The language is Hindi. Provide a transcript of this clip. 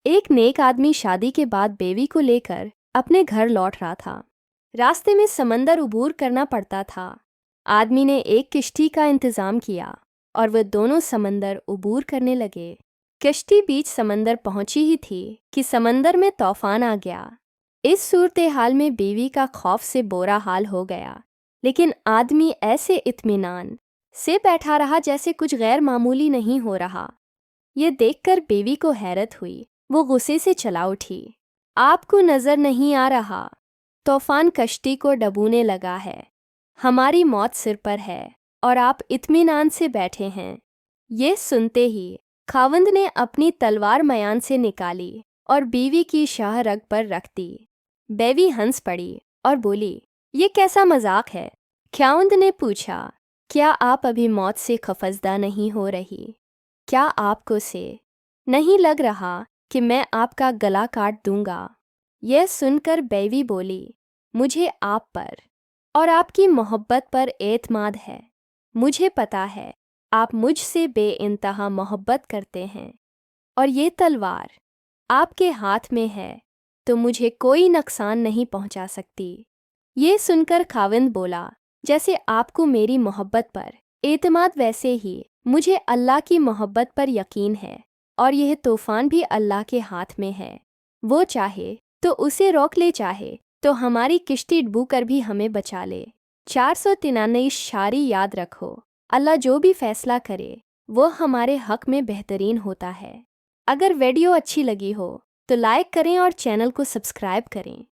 एक नेक आदमी शादी के बाद बेवी को लेकर अपने घर लौट रहा था। रास्ते में समंदर उबूर करना पड़ता था। आदमी ने एक किश्ती का इंतज़ाम किया और वह दोनों समंदर उबूर करने लगे। किश्ती बीच समंदर पहुंची ही थी कि समंदर में तूफान आ गया। इस सूरत हाल में बीवी का खौफ से बुरा हाल हो गया, लेकिन आदमी ऐसे इत्मीनान से बैठा रहा जैसे कुछ गैर मामूली नहीं हो रहा। ये देखकर बीवी को हैरत हुई। वो गुस्से से चला उठी। आपको नजर नहीं आ रहा? तूफान कश्ती को डबोने लगा है। हमारी मौत सिर पर है और आप इत्मीनान से बैठे हैं। ये सुनते ही खावंद ने अपनी तलवार मयान से निकाली और बीवी की शाह रग पर रख दी। बेवी हंस पड़ी और बोली, ये कैसा मजाक है? खावंद ने पूछा, क्या आप अभी मौत से खफजदा नहीं हो रही? क्या आपको से नहीं लग रहा कि मैं आपका गला काट दूंगा? यह सुनकर बेवी बोली, मुझे आप पर और आपकी मोहब्बत पर एतमाद है। मुझे पता है आप मुझसे बेइंतहा मोहब्बत करते हैं और ये तलवार आपके हाथ में है तो मुझे कोई नुकसान नहीं पहुंचा सकती। ये सुनकर खाविंद बोला, जैसे आपको मेरी मोहब्बत पर एतमाद वैसे ही मुझे अल्लाह की मोहब्बत पर यकीन है और यह तूफान भी अल्लाह के हाथ में है। वो चाहे तो उसे रोक ले, चाहे तो हमारी किश्ती डूबू कर भी हमें बचा ले। 493 शारी याद रखो, अल्लाह जो भी फैसला करे वो हमारे हक में बेहतरीन होता है। अगर वीडियो अच्छी लगी हो तो लाइक करें और चैनल को सब्सक्राइब करें।